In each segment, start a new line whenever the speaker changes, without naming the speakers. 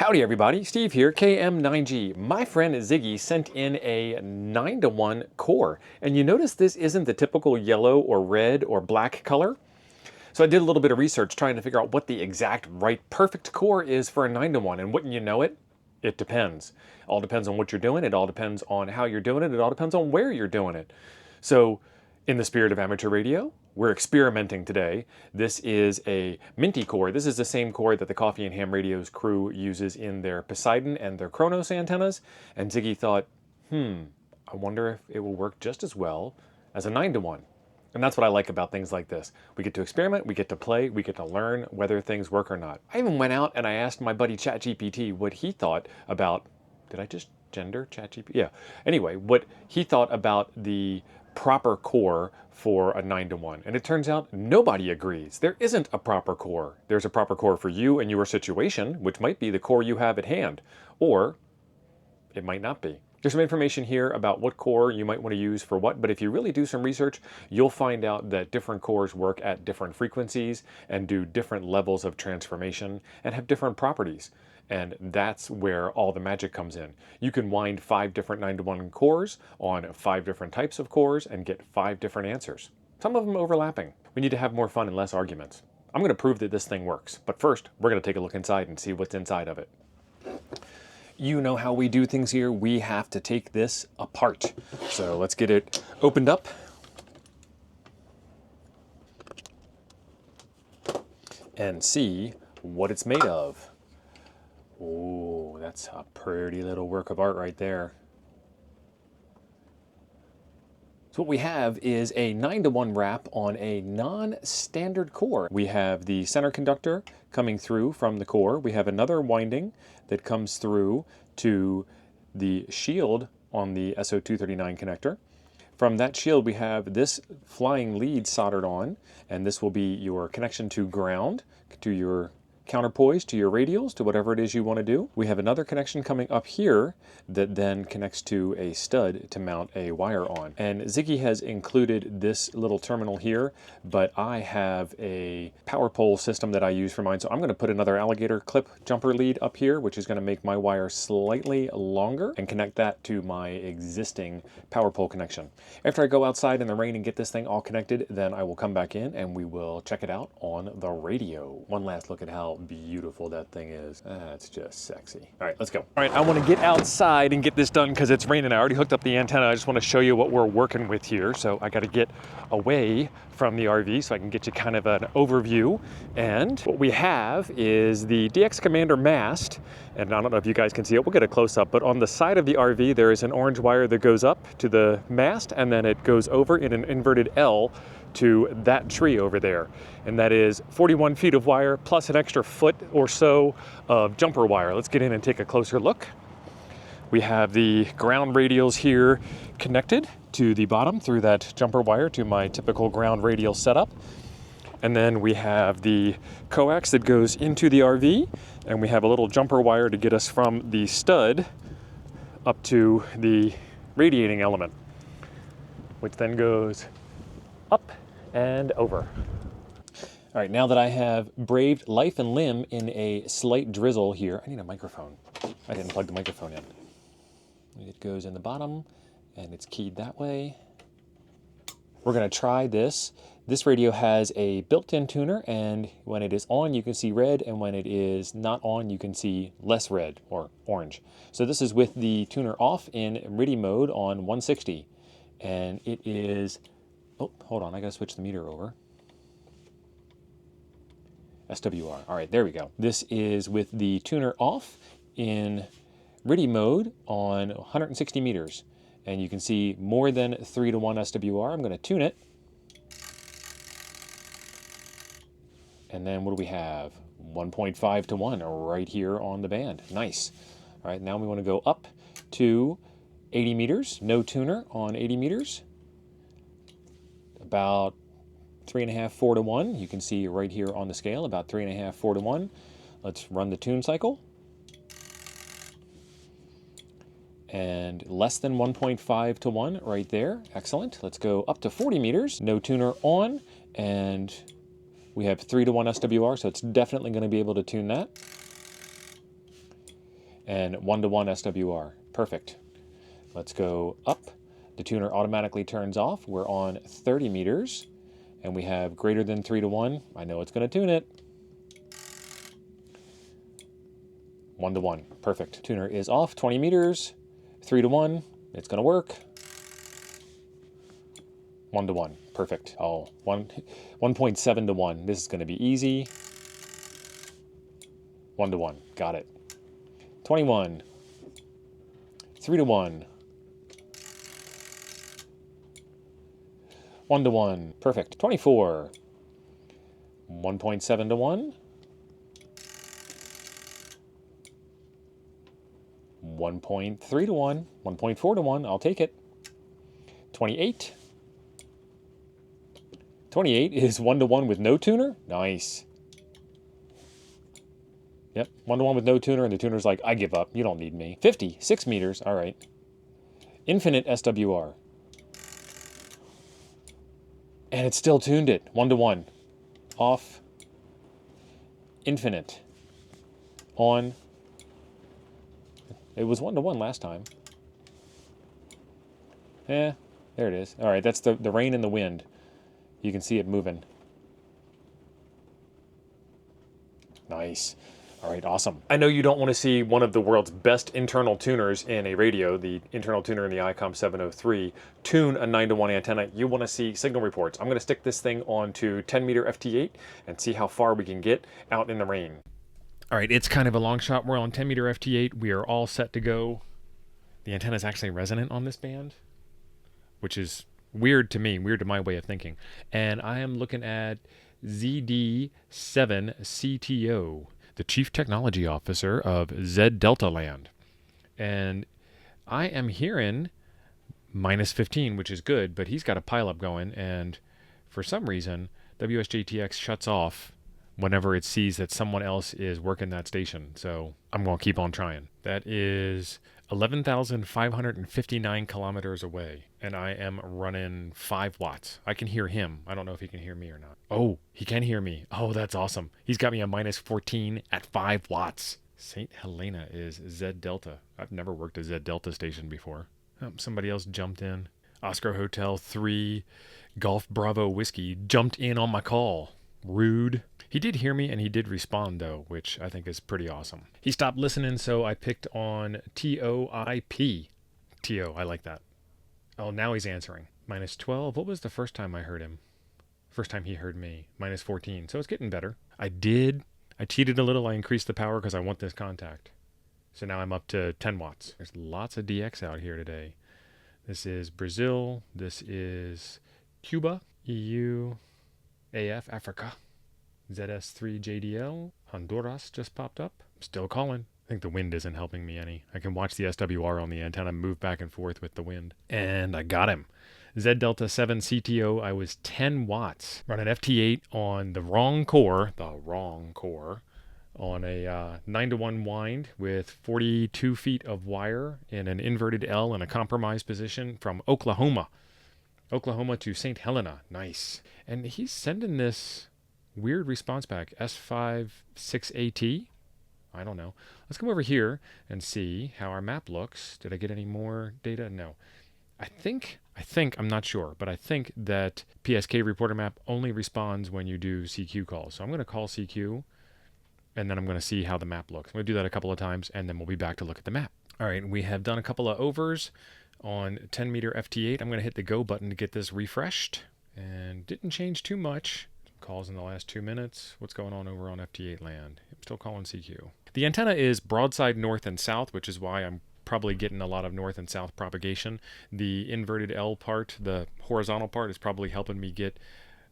Howdy everybody, Steve here, KM9G. My friend Ziggy sent in a 9-to-1 core, and you notice this isn't the typical yellow or red or black color. So I did a little bit of research trying to figure out what the exact right perfect core is for a 9-to-1, and wouldn't you know it? It depends. It all depends on what you're doing, it all depends on how you're doing it all depends on where you're doing it. So in the spirit of amateur radio, we're experimenting today. This is a minty core. This is the same core that the Coffee and Ham Radio's crew uses in their Poseidon and their Kronos antennas. And Ziggy thought, I wonder if it will work just as well as a 9-to-1. And that's what I like about things like this. We get to experiment, we get to play, we get to learn whether things work or not. I even went out and I asked my buddy ChatGPT what he thought about, did I just gender ChatGPT? Yeah. Anyway, what he thought about the proper core for a 9-to-1. And it turns out nobody agrees. There isn't a proper core. There's a proper core for you and your situation, which might be the core you have at hand, or it might not be. There's some information here about what core you might want to use for what, but if you really do some research, you'll find out that different cores work at different frequencies and do different levels of transformation and have different properties. And that's where all the magic comes in. You can wind 5 different 9-to-1 cores on 5 different types of cores and get 5 different answers. Some of them overlapping. We need to have more fun and less arguments. I'm going to prove that this thing works, but first we're going to take a look inside and see what's inside of it. You know how we do things here. We have to take this apart. So let's get it opened up. And see what it's made of. Oh, that's a pretty little work of art right there. So what we have is a 9-to-1 wrap on a non-standard core. We have the center conductor coming through from the core. We have another winding that comes through to the shield on the SO239 connector. From that shield we have this flying lead soldered on, and this will be your connection to ground, to your counterpoise, to your radials, to whatever it is you want to do. We have another connection coming up here that then connects to a stud to mount a wire on. And Ziggy has included this little terminal here, but I have a power pole system that I use for mine, so I'm going to put another alligator clip jumper lead up here, which is going to make my wire slightly longer and connect that to my existing power pole connection. After I go outside in the rain and get this thing all connected, then I will come back in and we will check it out on the radio. One last look at how beautiful that thing is. That's just sexy. All right, let's go. All right, I want to get outside and get this done because it's raining. I already hooked up the antenna. I just want to show you what we're working with here. So I got to get away from the RV so I can get you kind of an overview. And what we have is the DX Commander mast. And I don't know if you guys can see it. We'll get a close up, but on the side of the RV, there is an orange wire that goes up to the mast, and then it goes over in an inverted L to that tree over there. And that is 41 feet of wire plus an extra foot or so of jumper wire. Let's get in and take a closer look. We have the ground radials here connected to the bottom through that jumper wire to my typical ground radial setup. And then we have the coax that goes into the RV, and we have a little jumper wire to get us from the stud up to the radiating element, which then goes up and over. All right, now that I have braved life and limb in a slight drizzle here, I need a microphone. I didn't plug the microphone in. It goes in the bottom and it's keyed that way. We're gonna try this. This radio has a built-in tuner, and when it is on you can see red, and when it is not on you can see less red or orange. So this is with the tuner off in MIDI mode on 160, and it is, oh, hold on, I gotta switch the meter over. SWR, all right, there we go. This is with the tuner off in MIDI mode on 160 meters. And you can see more than 3-to-1 SWR. I'm gonna tune it. And then what do we have? 1.5-to-1 right here on the band. Nice. All right, now we wanna go up to 80 meters, no tuner on 80 meters. About 3.5, 4-to-1. You can see right here on the scale, about 3.5, 4-to-1. Let's run the tune cycle. And less than 1.5-to-1 right there. Excellent. Let's go up to 40 meters. No tuner on, and we have 3-to-1 SWR, so it's definitely going to be able to tune that. and 1-to-1 SWR. Perfect. Let's go up. The tuner automatically turns off. We're on 30 meters, and we have greater than 3-to-1. I know it's going to tune it. 1-to-1. Perfect. Tuner is off. 20 meters. 3-to-1. It's going to work. 1-to-1. Perfect. Oh, 1.7-to-1. This is going to be easy. 1-to-1. Got it. 21. 3-to-1. 1-to-1. Perfect. 24. 1.7-to-1. 1.3-to-1. 1.4-to-1. I'll take it. 28. 28 is 1-to-1 with no tuner. Nice. Yep, 1-to-1 with no tuner, and the tuner's like, I give up. You don't need me. 50. 6 meters. All right. Infinite SWR. And it still tuned it. 1-to-1. Off. Infinite. On. It was 1-to-1 last time. There it is. All right, that's the rain and the wind. You can see it moving. Nice. All right, awesome. I know you don't want to see one of the world's best internal tuners in a radio, the internal tuner in the ICOM 703, tune a 9-to-1 antenna. You want to see signal reports. I'm going to stick this thing onto 10-meter FT8 and see how far we can get out in the rain. All right, it's kind of a long shot. We're on 10-meter FT8. We are all set to go. The antenna is actually resonant on this band, which is weird to me, weird to my way of thinking. And I am looking at ZD7CTO, the Chief Technology Officer of Z Delta Land. And I am hearing -15, which is good, but he's got a pileup going, and for some reason, WSJTX shuts off whenever it sees that someone else is working that station. So I'm going to keep on trying. That is 11,559 kilometers away, and I am running 5 watts. I can hear him. I don't know if he can hear me or not. Oh, he can hear me. Oh, that's awesome. He's got me a -14 at 5 watts. St. Helena is Z Delta. I've never worked a Z Delta station before. Oh, somebody else jumped in. Oscar Hotel 3 Golf Bravo Whiskey jumped in on my call. Rude. He did hear me, and he did respond, though, which I think is pretty awesome. He stopped listening, so I picked on TOIP. TO, I like that. Oh, now he's answering. -12. What was the first time I heard him? First time he heard me. -14. So it's getting better. I cheated a little. I increased the power because I want this contact. So now I'm up to 10 watts. There's lots of DX out here today. This is Brazil. This is Cuba. EU. AF, Africa. ZS3JDL. Honduras just popped up. Still calling. I think the wind isn't helping me any. I can watch the SWR on the antenna move back and forth with the wind. And I got him. Z Delta 7 CTO, I was 10 watts. Running FT8 on the wrong core, on a 9-to-1 wind with 42 feet of wire in an inverted L in a compromised position from Oklahoma to St. Helena. Nice. And he's sending this weird response back, S56AT. I don't know. Let's come over here and see how our map looks. Did I get any more data? No. I think, I'm not sure, but I think that PSK reporter map only responds when you do CQ calls. So I'm going to call CQ, and then I'm going to see how the map looks. I'm going to do that a couple of times, and then we'll be back to look at the map. All right, we have done a couple of overs on 10-meter FT8. I'm going to hit the go button to get this refreshed, and didn't change too much. Calls in the last 2 minutes. What's going on over on FT8 land? I'm still calling CQ. The antenna is broadside north and south, which is why I'm probably getting a lot of north and south propagation. The inverted L part, the horizontal part, is probably helping me get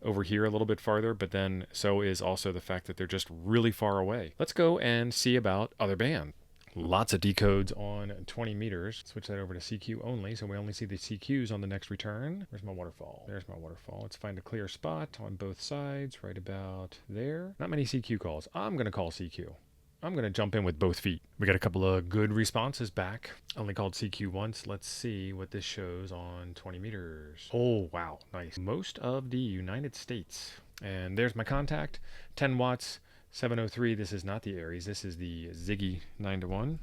over here a little bit farther, but then so is also the fact that they're just really far away. Let's go and see about other bands. Lots of decodes on 20 meters. Switch that over to CQ only, so we only see the CQs on the next return. Where's my waterfall? There's my waterfall. Let's find a clear spot on both sides, right about there. Not many CQ calls. I'm going to call CQ. I'm going to jump in with both feet. We got a couple of good responses back. Only called CQ once. Let's see what this shows on 20 meters. Oh, wow. Nice. Most of the United States. And there's my contact. 10 watts. 703, this is not the Aries, this is the Ziggy 9-to-1.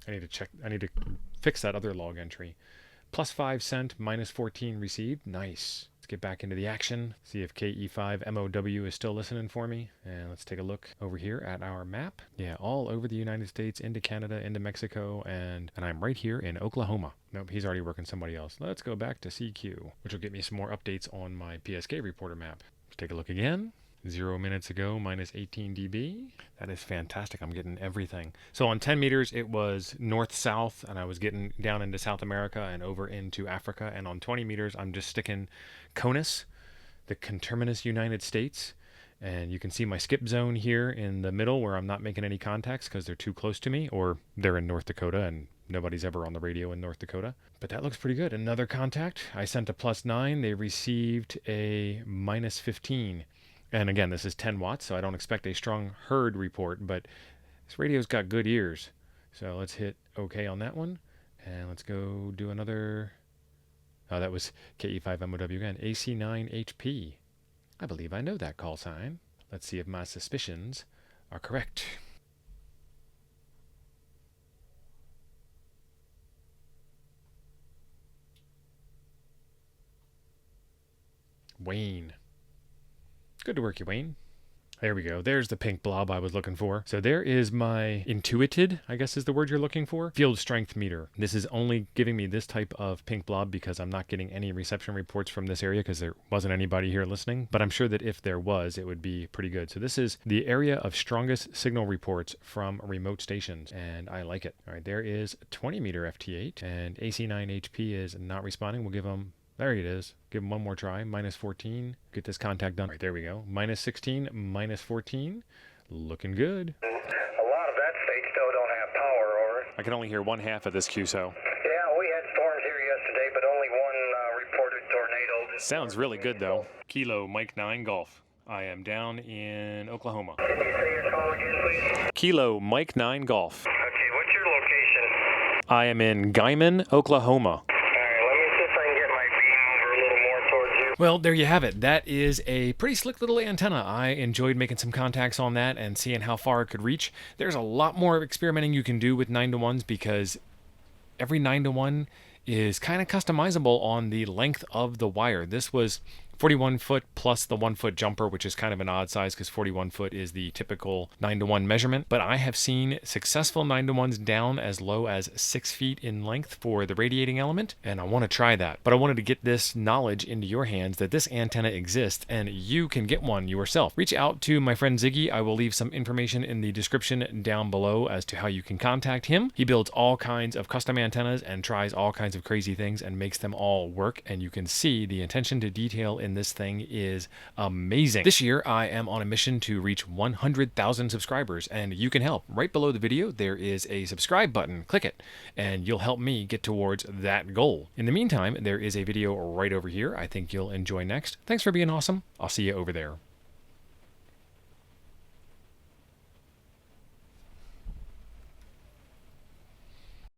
I need to fix that other log entry. +5 sent, -14 received. Nice. Let's get back into the action. See if KE5 MOW is still listening for me. And let's take a look over here at our map. Yeah, all over the United States, into Canada, into Mexico, and I'm right here in Oklahoma. Nope, he's already working somebody else. Let's go back to CQ, which will get me some more updates on my PSK reporter map. Let's take a look again. 0 minutes ago, -18 dB. That is fantastic. I'm getting everything. So on 10 meters, it was north-south, and I was getting down into South America and over into Africa. And on 20 meters, I'm just sticking CONUS, the conterminous United States. And you can see my skip zone here in the middle where I'm not making any contacts because they're too close to me, or they're in North Dakota and nobody's ever on the radio in North Dakota. But that looks pretty good. Another contact. I sent a +9. They received a -15. And again, this is 10 watts, so I don't expect a strong herd report, but this radio's got good ears. So let's hit OK on that one. And let's go do another. Oh, that was KE5 MOW again. AC9HP. I believe I know that call sign. Let's see if my suspicions are correct. Wayne. Good to work you, Wayne. There we go. There's the pink blob I was looking for. So there is my intuited, I guess is the word you're looking for, field strength meter. This is only giving me this type of pink blob because I'm not getting any reception reports from this area because there wasn't anybody here listening. But I'm sure that if there was, it would be pretty good. So this is the area of strongest signal reports from remote stations, and I like it. All right, there is 20 meter FT8, and AC9HP is not responding. We'll give them... There it is. Give him one more try. -14. Get this contact done. Right, there we go. -16, -14. Looking good.
A lot of that state still don't have power, over.
I can only hear one half of this QSO.
Yeah, we had storms here yesterday, but only one reported tornado.
Sounds really good, though. Kilo Mike 9 Golf. I am down in Oklahoma.
Can you say your call again, please?
Kilo Mike 9 Golf.
Okay, what's your location?
I am in Guyman, Oklahoma. Well, there you have it. That is a pretty slick little antenna. I enjoyed making some contacts on that and seeing how far it could reach. There's a lot more experimenting you can do with 9-to-1s because every 9-to-1 is kind of customizable on the length of the wire. This was 41 foot plus the 1 foot jumper, which is kind of an odd size because 41 foot is the typical 9-to-1 measurement. But I have seen successful 9-to-1s down as low as 6 feet in length for the radiating element, and I want to try that. But I wanted to get this knowledge into your hands that this antenna exists and you can get one yourself. Reach out to my friend Ziggy. I will leave some information in the description down below as to how you can contact him. He builds all kinds of custom antennas and tries all kinds of crazy things and makes them all work, and you can see the attention to detail in this thing is amazing. This year I am on a mission to reach 100,000 subscribers, and you can help. Right below the video there is a subscribe button. Click it and you'll help me get towards that goal. In the meantime, there is a video right over here I think you'll enjoy next. Thanks for being awesome. I'll see you over there.